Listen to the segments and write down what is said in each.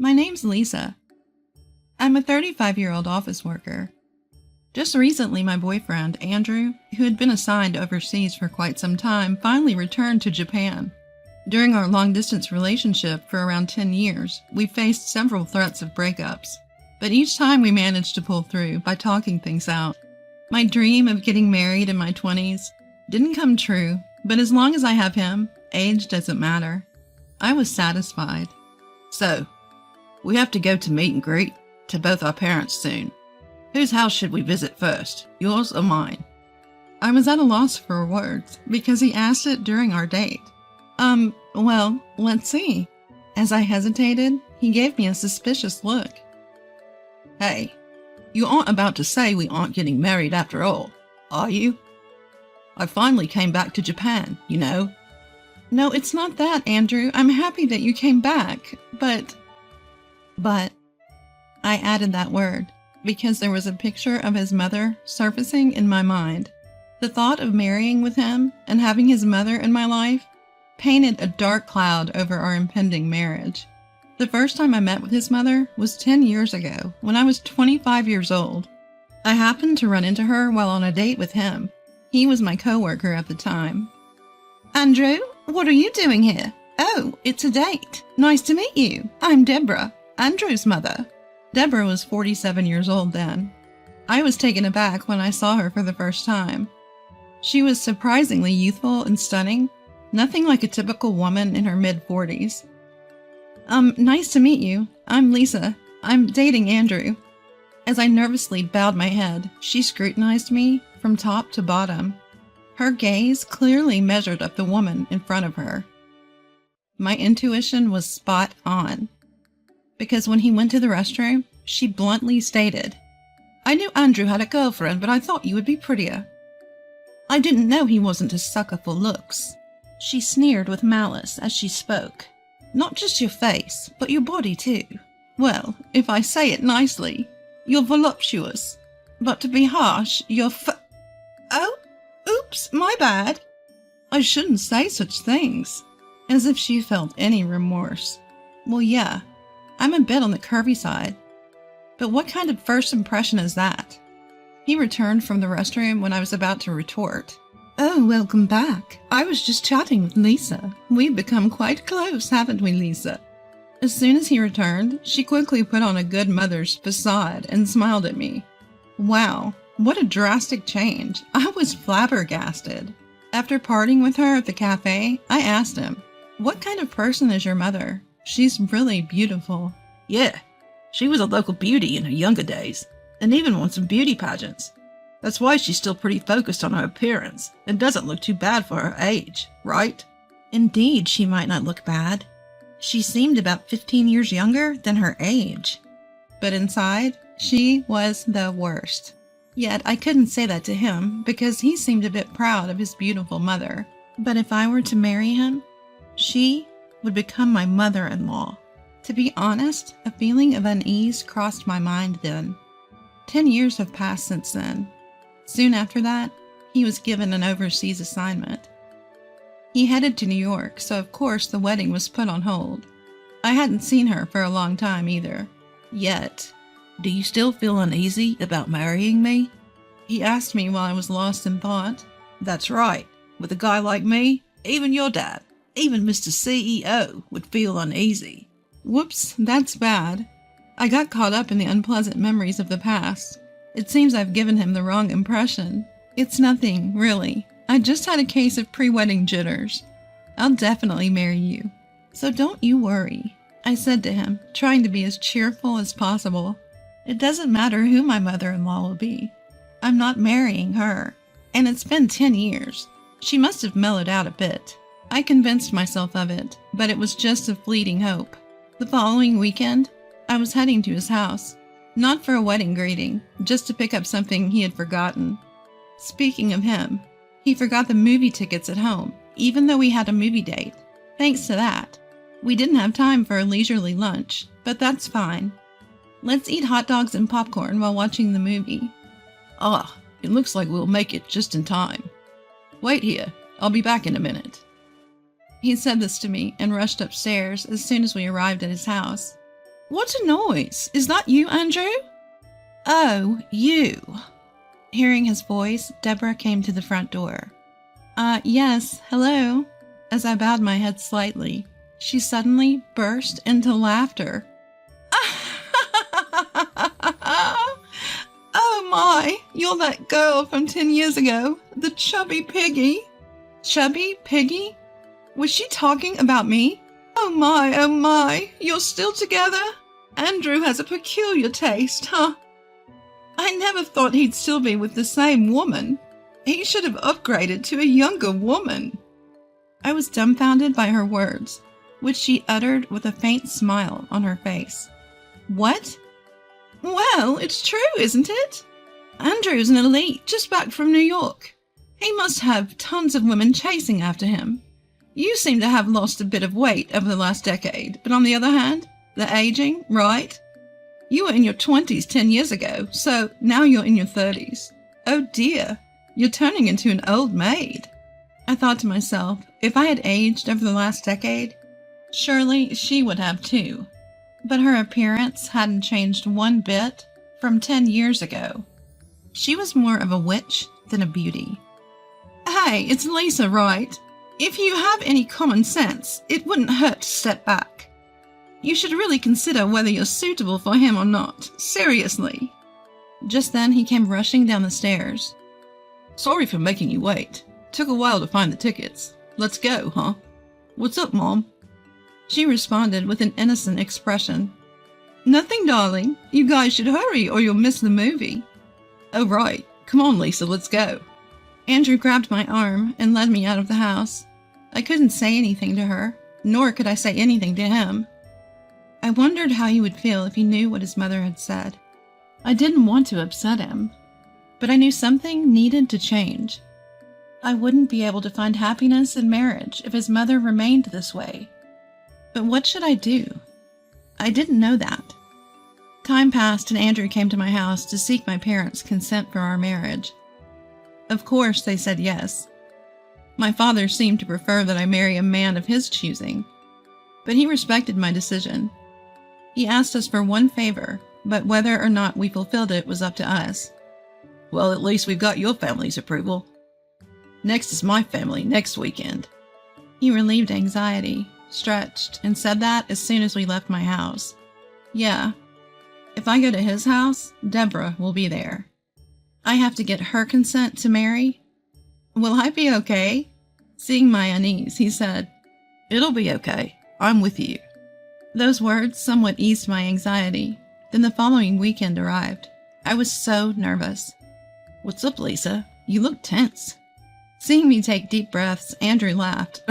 My name's Lisa. I'm a 35-year-old office worker. Just recently, my boyfriend, Andrew, who had been assigned overseas for quite some time, finally returned to Japan. During our long-distance relationship for around 10 years, we faced several threats of breakups, but each time we managed to pull through by talking things out. My dream of getting married in my 20s didn't come true, but as long as I have him, age doesn't matter. I was satisfied. So, we have to go to meet and greet to both our parents soon. Whose house should we visit first, yours or mine? I was at a loss for words because he asked it during our date. Well, let's see. As I hesitated, he gave me a suspicious look. Hey, you aren't about to say we aren't getting married after all, are you? I finally came back to Japan, you know. No, it's not that, Andrew. I'm happy that you came back, but I added that word because there was a picture of his mother surfacing in my mind. The thought of marrying with him and having his mother in my life painted a dark cloud over our impending marriage. The first time I met with his mother was 10 years ago, when I was 25 years old. I happened to run into her while on a date with him. He was my coworker at the time. Andrew, what are you doing here? Oh, it's a date. Nice to meet you. I'm Deborah, Andrew's mother. Deborah was 47 years old then. I was taken aback when I saw her for the first time. She was surprisingly youthful and stunning, nothing like a typical woman in her mid-40s. Nice to meet you. I'm Lisa. I'm dating Andrew. As I nervously bowed my head, she scrutinized me from top to bottom. Her gaze clearly measured up the woman in front of her. My intuition was spot on, because when he went to the restroom, she bluntly stated, I knew Andrew had a girlfriend, but I thought you would be prettier. I didn't know he wasn't a sucker for looks. She sneered with malice as she spoke. Not just your face, but your body too. Well, if I say it nicely, you're voluptuous. But to be harsh, you're Oh, oops, my bad. I shouldn't say such things. As if she felt any remorse. Well, yeah, I'm a bit on the curvy side. But what kind of first impression is that? He returned from the restroom when I was about to retort. Oh, welcome back. I was just chatting with Lisa. We've become quite close, haven't we, Lisa? As soon as he returned, she quickly put on a good mother's facade and smiled at me. Wow, what a drastic change. I was flabbergasted. After parting with her at the cafe, I asked him, what kind of person is your mother? She's really beautiful. Yeah, she was a local beauty in her younger days, and even won some beauty pageants. That's why she's still pretty focused on her appearance, and doesn't look too bad for her age, right? Indeed, she might not look bad. She seemed about 15 years younger than her age. But inside, she was the worst. Yet I couldn't say that to him because he seemed a bit proud of his beautiful mother. But if I were to marry him, she would become my mother-in-law. To be honest, a feeling of unease crossed my mind then. 10 years have passed since then. Soon after that, he was given an overseas assignment. He headed to New York, so of course the wedding was put on hold. I hadn't seen her for a long time either. Yet. Do you still feel uneasy about marrying me? He asked me while I was lost in thought. That's right. With a guy like me, even your dad, even Mr. CEO would feel uneasy. Whoops, that's bad. I got caught up in the unpleasant memories of the past. It seems I've given him the wrong impression. It's nothing, really. I just had a case of pre-wedding jitters. I'll definitely marry you. So don't you worry, I said to him, trying to be as cheerful as possible. It doesn't matter who my mother-in-law will be. I'm not marrying her. And it's been 10 years. She must have mellowed out a bit. I convinced myself of it, but it was just a fleeting hope. The following weekend, I was heading to his house. Not for a wedding greeting, just to pick up something he had forgotten. Speaking of him, he forgot the movie tickets at home, even though we had a movie date. Thanks to that, we didn't have time for a leisurely lunch, but that's fine. Let's eat hot dogs and popcorn while watching the movie. Ah, it looks like we'll make it just in time. Wait here, I'll be back in a minute. He said this to me and rushed upstairs as soon as we arrived at his house. What a noise! Is that you, Andrew? Oh, you. Hearing his voice, Deborah came to the front door. Yes, hello. As I bowed my head slightly, she suddenly burst into laughter. Oh my, you're that girl from 10 years ago, the chubby piggy. Chubby piggy? Was she talking about me? Oh my, you're still together? Andrew has a peculiar taste, huh? I never thought he'd still be with the same woman. He should have upgraded to a younger woman. I was dumbfounded by her words, which she uttered with a faint smile on her face. What? Well, it's true, isn't it? Andrew's an elite, just back from New York. He must have tons of women chasing after him. You seem to have lost a bit of weight over the last decade, but on the other hand, the aging, right? You were in your 20s 10 years ago, so now you're in your 30s. Oh dear, you're turning into an old maid. I thought to myself, if I had aged over the last decade, surely she would have too. But her appearance hadn't changed one bit from 10 years ago. She was more of a witch than a beauty. Hey, it's Lisa, right? If you have any common sense, it wouldn't hurt to step back. You should really consider whether you're suitable for him or not. Seriously. Just then he came rushing down the stairs. Sorry for making you wait. Took a while to find the tickets. Let's go, huh? What's up, Mom? She responded with an innocent expression. Nothing, darling. You guys should hurry or you'll miss the movie. Oh, right. Come on, Lisa, let's go. Andrew grabbed my arm and led me out of the house. I couldn't say anything to her, nor could I say anything to him. I wondered how he would feel if he knew what his mother had said. I didn't want to upset him, but I knew something needed to change. I wouldn't be able to find happiness in marriage if his mother remained this way. But what should I do? I didn't know that. Time passed and Andrew came to my house to seek my parents' consent for our marriage. Of course, they said yes. My father seemed to prefer that I marry a man of his choosing, but he respected my decision. He asked us for one favor, but whether or not we fulfilled it was up to us. Well, at least we've got your family's approval. Next is my family next weekend. He relieved anxiety, stretched, and said that as soon as we left my house. Yeah, if I go to his house, Deborah will be there. I have to get her consent to marry. Will I be okay? Seeing my unease, he said, It'll be okay. I'm with you. Those words somewhat eased my anxiety. Then the following weekend arrived. I was so nervous. What's up, Lisa? You look tense. Seeing me take deep breaths, Andrew laughed.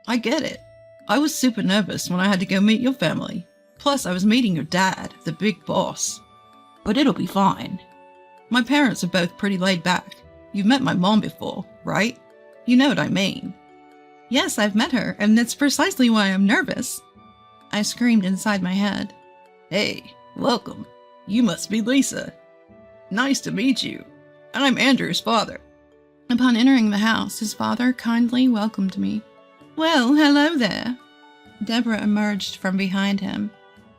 I get it. I was super nervous when I had to go meet your family. Plus, I was meeting your dad, the big boss. But it'll be fine. My parents are both pretty laid back. You've met my mom before, right? You know what I mean. Yes, I've met her, and that's precisely why I'm nervous. I screamed inside my head. Hey, welcome. You must be Lisa. Nice to meet you. I'm Andrew's father. Upon entering the house, his father kindly welcomed me. Well, hello there. Deborah emerged from behind him.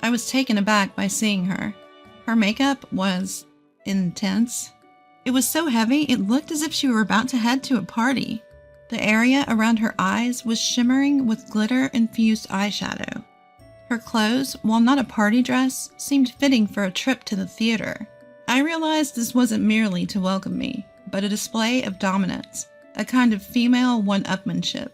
I was taken aback by seeing her. Her makeup was intense. It was so heavy it looked as if she were about to head to a party. The area around her eyes was shimmering with glitter-infused eyeshadow. Her clothes, while not a party dress, seemed fitting for a trip to the theater. I realized this wasn't merely to welcome me, but a display of dominance, a kind of female one-upmanship.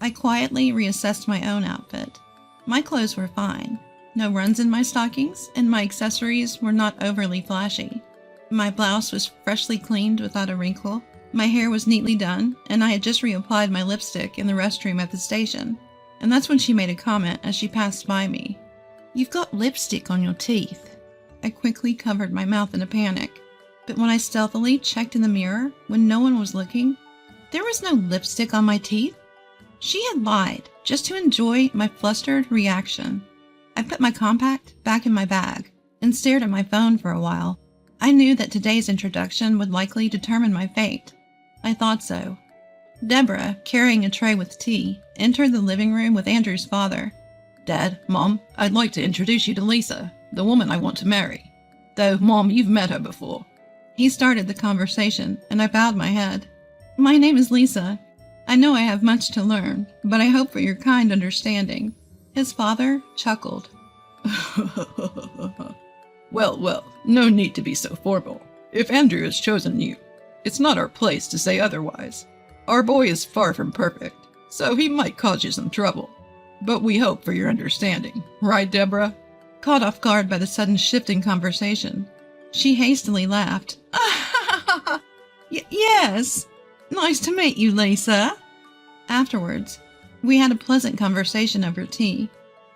I quietly reassessed my own outfit. My clothes were fine. No runs in my stockings, and my accessories were not overly flashy. My blouse was freshly cleaned without a wrinkle. My hair was neatly done, and I had just reapplied my lipstick in the restroom at the station. And that's when she made a comment as she passed by me. You've got lipstick on your teeth. I quickly covered my mouth in a panic. But when I stealthily checked in the mirror, when no one was looking, there was no lipstick on my teeth. She had lied, just to enjoy my flustered reaction. I put my compact back in my bag and stared at my phone for a while. I knew that today's introduction would likely determine my fate. I thought so. Deborah, carrying a tray with tea, entered the living room with Andrew's father. Dad, Mom, I'd like to introduce you to Lisa, the woman I want to marry. Though, Mom, you've met her before. He started the conversation, and I bowed my head. My name is Lisa. I know I have much to learn, but I hope for your kind understanding. His father chuckled. Well, no need to be so formal. If Andrew has chosen you, it's not our place to say otherwise. Our boy is far from perfect, so he might cause you some trouble. But we hope for your understanding, right, Deborah? Caught off guard by the sudden shift in conversation, she hastily laughed. Yes. Nice to meet you, Lisa. Afterwards, we had a pleasant conversation over tea.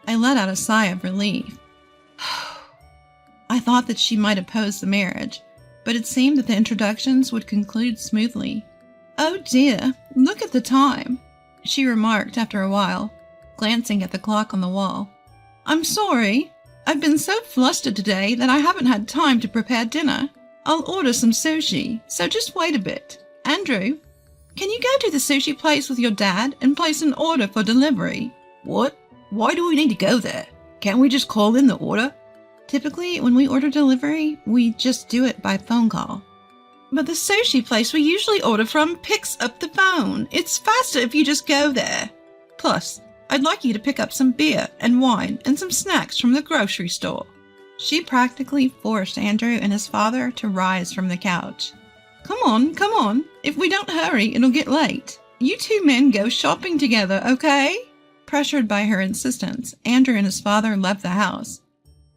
I let out a sigh of relief. I thought that she might oppose the marriage, but it seemed that the introductions would conclude smoothly. Oh dear, look at the time, she remarked after a while, glancing at the clock on the wall. I'm sorry. I've been so flustered today that I haven't had time to prepare dinner. I'll order some sushi, so just wait a bit. Andrew, can you go to the sushi place with your dad and place an order for delivery? What? Why do we need to go there? Can't we just call in the order? Typically, when we order delivery, we just do it by phone call. But the sushi place we usually order from picks up the phone. It's faster if you just go there. Plus, I'd like you to pick up some beer and wine and some snacks from the grocery store. She practically forced Andrew and his father to rise from the couch. Come on. If we don't hurry, it'll get late. You two men go shopping together, okay? Pressured by her insistence, Andrew and his father left the house.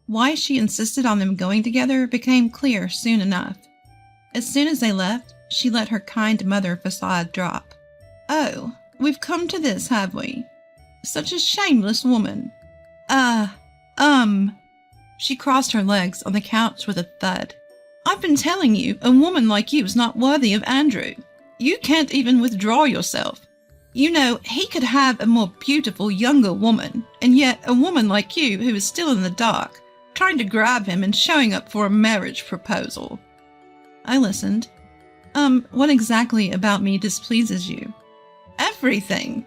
Why she insisted on them going together became clear soon enough. As soon as they left, she let her kind mother facade drop. Oh, we've come to this, have we? Such a shameless woman. She crossed her legs on the couch with a thud. I've been telling you, a woman like you is not worthy of Andrew. You can't even withdraw yourself. You know, he could have a more beautiful, younger woman, and yet a woman like you who is still in the dark, trying to grab him and showing up for a marriage proposal. I listened. What exactly about me displeases you? Everything.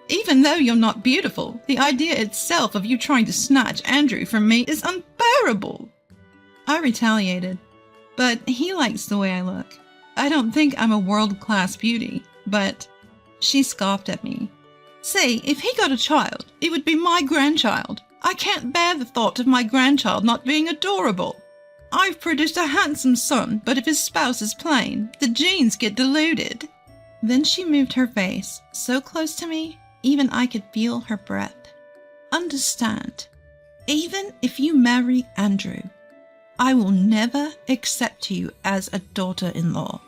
Even though you're not beautiful, the idea itself of you trying to snatch Andrew from me is unbearable. I retaliated, but he likes the way I look. I don't think I'm a world-class beauty, but... She scoffed at me. Say, if he got a child, it would be my grandchild. I can't bear the thought of my grandchild not being adorable. I've produced a handsome son, but if his spouse is plain, the genes get diluted. Then she moved her face so close to me, even I could feel her breath. Understand, even if you marry Andrew, I will never accept you as a daughter-in-law.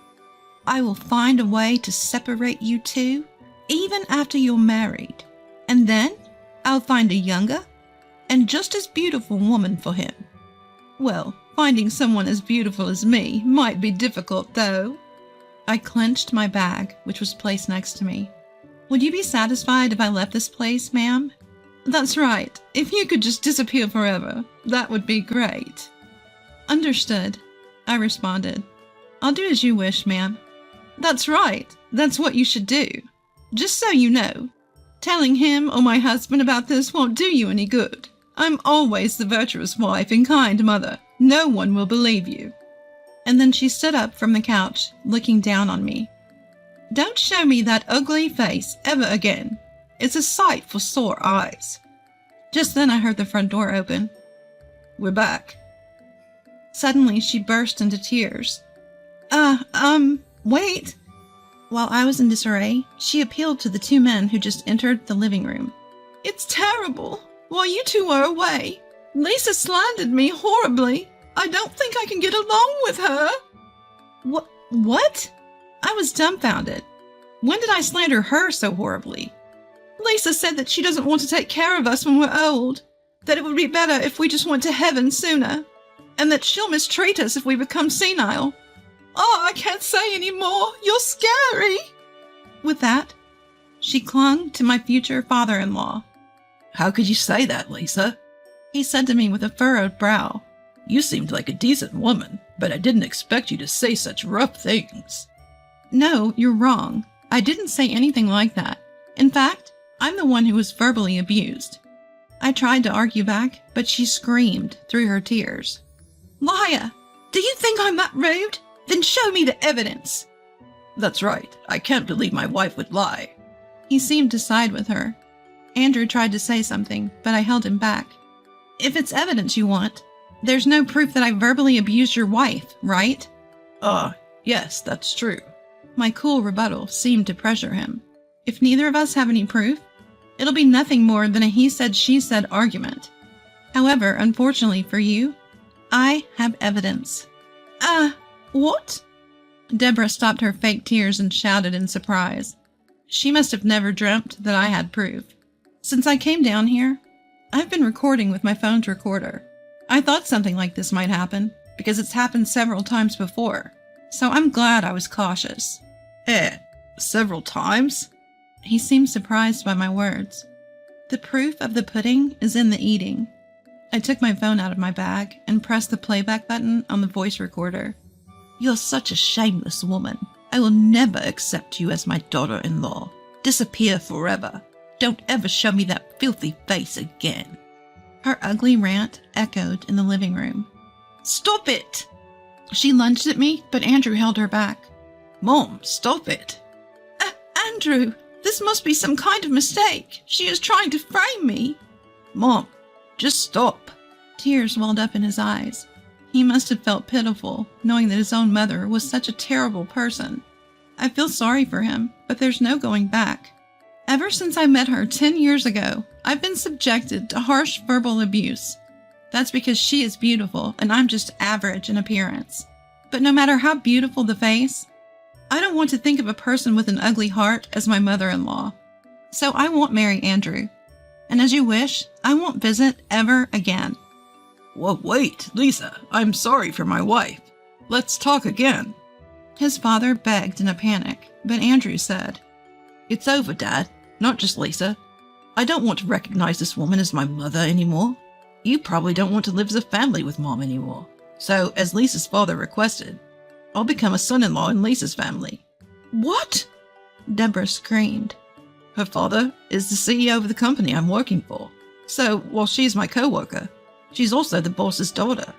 I will find a way to separate you two, even after you're married. And then I'll find a younger and just as beautiful woman for him. Well, finding someone as beautiful as me might be difficult, though. I clenched my bag, which was placed next to me. Would you be satisfied if I left this place, ma'am? That's right. If you could just disappear forever, that would be great. Understood, I responded. I'll do as you wish, ma'am. That's right. That's what you should do. Just so you know, telling him or my husband about this won't do you any good. I'm always the virtuous wife and kind mother. No one will believe you. And then she stood up from the couch, looking down on me. Don't show me that ugly face ever again. It's a sight for sore eyes. Just then I heard the front door open. We're back. Suddenly she burst into tears. Wait. While I was in disarray, she appealed to the two men who just entered the living room. It's terrible. While you two were away, Lisa slandered me horribly. I don't think I can get along with her. What? I was dumbfounded. When did I slander her so horribly? Lisa said that she doesn't want to take care of us when we're old, that it would be better if we just went to heaven sooner, and that she'll mistreat us if we become senile. Oh, I can't say any more. You're scary. With that, she clung to my future father-in-law. How could you say that, Lisa? He said to me with a furrowed brow. You seemed like a decent woman, but I didn't expect you to say such rough things. No, you're wrong. I didn't say anything like that. In fact, I'm the one who was verbally abused. I tried to argue back, but she screamed through her tears. Liar! Do you think I'm that rude? Then show me the evidence. That's right. I can't believe my wife would lie. He seemed to side with her. Andrew tried to say something, but I held him back. If it's evidence you want, there's no proof that I verbally abused your wife, right? Yes, that's true. My cool rebuttal seemed to pressure him. If neither of us have any proof, it'll be nothing more than a he said, she said argument. However, unfortunately for you, I have evidence. What? Deborah stopped her fake tears and shouted in surprise. She must have never dreamt that I had proof. Since I came down here, I've been recording with my phone's recorder. I thought something like this might happen, because it's happened several times before, so I'm glad I was cautious. Several times? He seemed surprised by my words. The proof of the pudding is in the eating. I took my phone out of my bag and pressed the playback button on the voice recorder. You're such a shameless woman. I will never accept you as my daughter-in-law. Disappear forever. Don't ever show me that filthy face again. Her ugly rant echoed in the living room. Stop it! She lunged at me, but Andrew held her back. Mom, stop it. Andrew, this must be some kind of mistake. She is trying to frame me. Mom, just stop. Tears welled up in his eyes. He must have felt pitiful, knowing that his own mother was such a terrible person. I feel sorry for him, but there's no going back. Ever since I met her 10 years ago, I've been subjected to harsh verbal abuse. That's because she is beautiful and I'm just average in appearance. But no matter how beautiful the face, I don't want to think of a person with an ugly heart as my mother-in-law. So I won't marry Andrew. And as you wish, I won't visit ever again. Well, wait, Lisa, I'm sorry for my wife. Let's talk again. His father begged in a panic, but Andrew said, It's over, Dad. Not just Lisa. I don't want to recognize this woman as my mother anymore. You probably don't want to live as a family with Mom anymore. So, as Lisa's father requested, I'll become a son-in-law in Lisa's family. What? Deborah screamed. Her father is the CEO of the company I'm working for. So, while she's my co-worker, she's also the boss's daughter.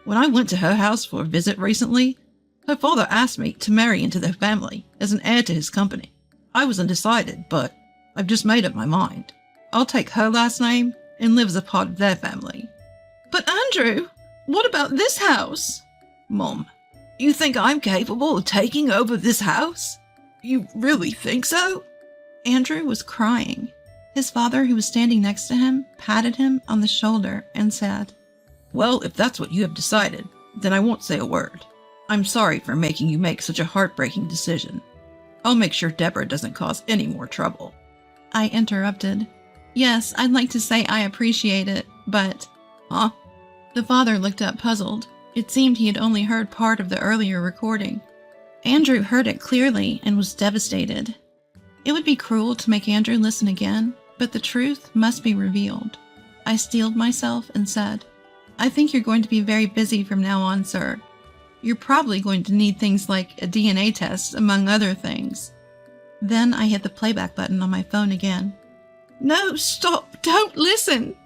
When I went to her house for a visit recently, her father asked me to marry into their family as an heir to his company. I was undecided, but I've just made up my mind. I'll take her last name and live as a part of their family. But Andrew, what about this house? Mom, you think I'm capable of taking over this house? You really think so? Andrew was crying. His father, who was standing next to him, patted him on the shoulder and said, Well, if that's what you have decided, then I won't say a word. I'm sorry for making you make such a heartbreaking decision. I'll make sure Deborah doesn't cause any more trouble. I interrupted. Yes, I'd like to say I appreciate it, but... Huh? The father looked up puzzled. It seemed he had only heard part of the earlier recording. Andrew heard it clearly and was devastated. It would be cruel to make Andrew listen again, but the truth must be revealed. I steeled myself and said, I think you're going to be very busy from now on, sir. You're probably going to need things like a DNA test, among other things. Then I hit the playback button on my phone again. No, stop! Don't listen!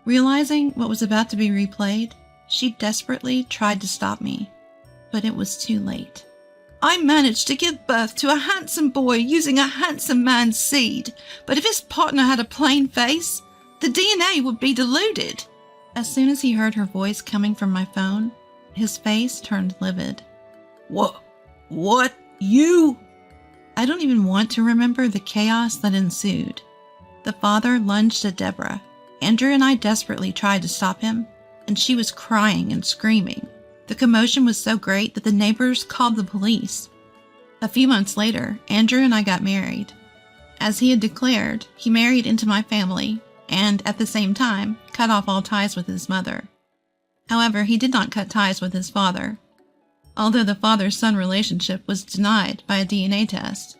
Realizing what was about to be replayed, she desperately tried to stop me, but it was too late. I managed to give birth to a handsome boy using a handsome man's seed, but if his partner had a plain face, the DNA would be diluted. As soon as he heard her voice coming from my phone, his face turned livid. What? You? I don't even want to remember the chaos that ensued. The father lunged at Deborah. Andrew and I desperately tried to stop him, and she was crying and screaming. The commotion was so great that the neighbors called the police. A few months later, Andrew and I got married. As he had declared, he married into my family and, at the same time, cut off all ties with his mother. However, he did not cut ties with his father, although the father-son relationship was denied by a DNA test.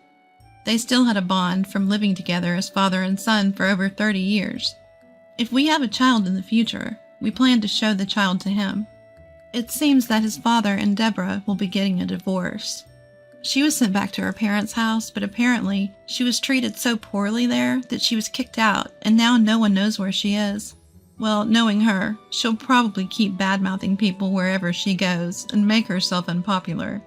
They still had a bond from living together as father and son for over 30 years. If we have a child in the future, we plan to show the child to him. It seems that his father and Deborah will be getting a divorce. She was sent back to her parents' house, but apparently she was treated so poorly there that she was kicked out, and now no one knows where she is. Well, knowing her, she'll probably keep bad-mouthing people wherever she goes and make herself unpopular.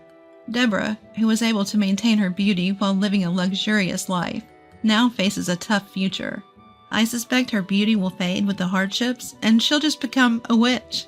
Deborah, who was able to maintain her beauty while living a luxurious life, now faces a tough future. I suspect her beauty will fade with the hardships, and she'll just become a witch.